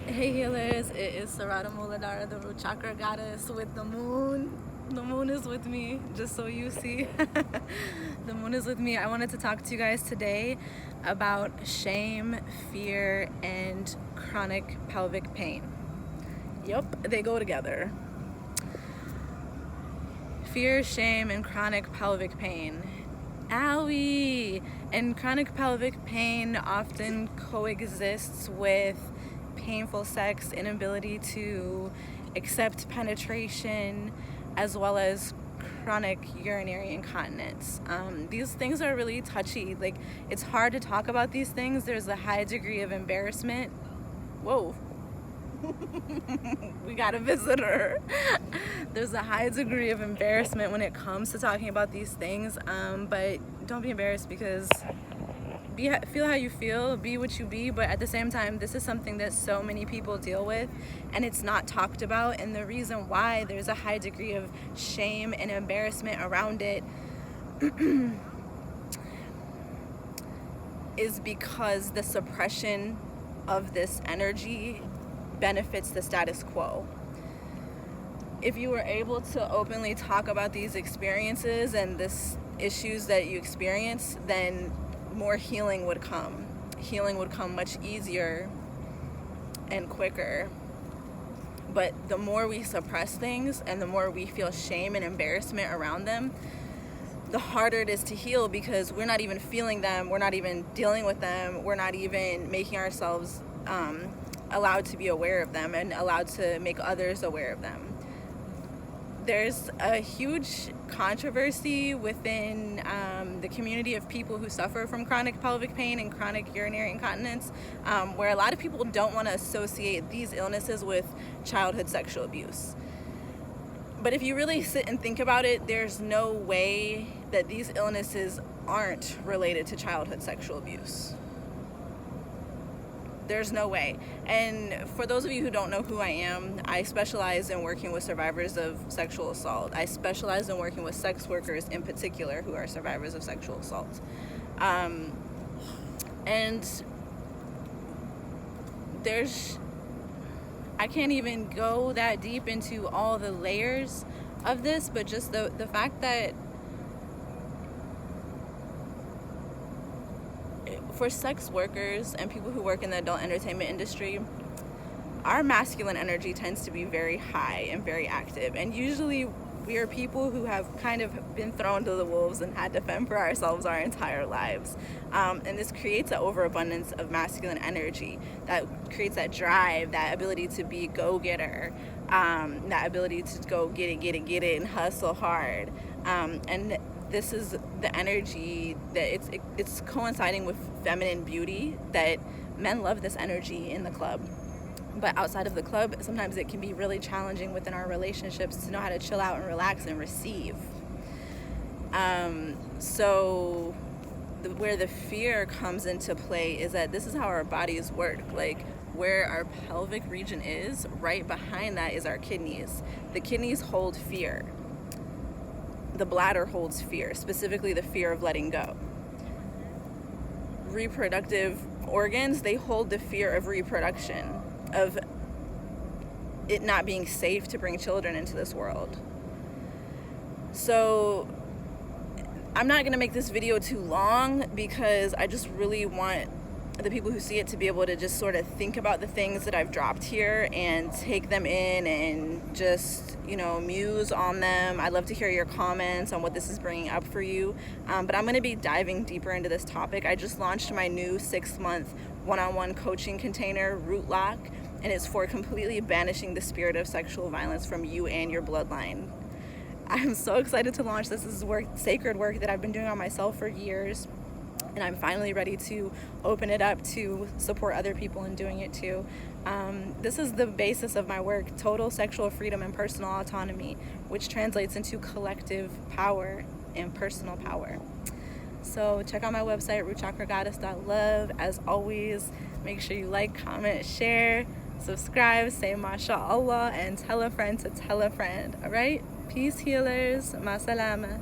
Hey healers, it is Sarada Muladhara, the root chakra goddess with the moon. The moon is with me, just so you see. The moon is with me. I wanted to talk to you guys today about shame, fear, and chronic pelvic pain. Yep, they go together. Fear, shame, and chronic pelvic pain. Owie! And chronic pelvic pain often coexists with painful sex, inability to accept penetration, as well as chronic urinary incontinence. These things are really touchy. Like, it's hard to talk about these things. There's a high degree of embarrassment. Whoa. We got a visitor. There's a high degree of embarrassment when it comes to talking about these things, but don't be embarrassed, because feel how you feel, be what you be, but at the same time, this is something that so many people deal with, and it's not talked about. And the reason why there's a high degree of shame and embarrassment around it is because the suppression of this energy benefits the status quo. If you were able to openly talk about these experiences and this issues that you experience, then more healing would come. Healing would come much easier and quicker. But the more we suppress things and the more we feel shame and embarrassment around them, the harder it is to heal, because we're not even feeling them, we're not even dealing with them, we're not even making ourselves allowed to be aware of them and allowed to make others aware of them. There's a huge controversy within the community of people who suffer from chronic pelvic pain and chronic urinary incontinence, where a lot of people don't want to associate these illnesses with childhood sexual abuse. But if you really sit and think about it, there's no way that these illnesses aren't related to childhood sexual abuse. There's no way. And for those of you who don't know who I am, I specialize in working with survivors of sexual assault. I specialize in working with sex workers in particular who are survivors of sexual assault. And I can't even go that deep into all the layers of this, but just the fact that for sex workers and people who work in the adult entertainment industry, our masculine energy tends to be very high and very active. And usually we are people who have kind of been thrown to the wolves and had to fend for ourselves our entire lives. And this creates an overabundance of masculine energy that creates that drive, that ability to be go-getter, that ability to go get it, and hustle hard. And this is the energy that it's coinciding with feminine beauty, that men love this energy in the club. But outside of the club, sometimes it can be really challenging within our relationships to know how to chill out and relax and receive. So where the fear comes into play is that this is how our bodies work. Like, where our pelvic region is, right behind that is our kidneys. The kidneys hold fear. The bladder holds fear, specifically the fear of letting go. Reproductive organs, they hold the fear of reproduction, of it not being safe to bring children into this world. So I'm not going to make this video too long, because I just really want the people who see it to be able to just sort of think about the things that I've dropped here and take them in and just, muse on them. I'd love to hear your comments on what this is bringing up for you. But I'm going to be diving deeper into this topic. I just launched my new 6-month one-on-one coaching container, Root Lock, and it's for completely banishing the spirit of sexual violence from you and your bloodline. I'm so excited to launch this. This is sacred work that I've been doing on myself for years. And I'm finally ready to open it up to support other people in doing it too. This is the basis of my work: total sexual freedom and personal autonomy, which translates into collective power and personal power. So check out my website, rootchakragoddess.love. As always, make sure you like, comment, share, subscribe, say mashallah, and tell a friend to tell a friend. All right? Peace, healers. Ma salama.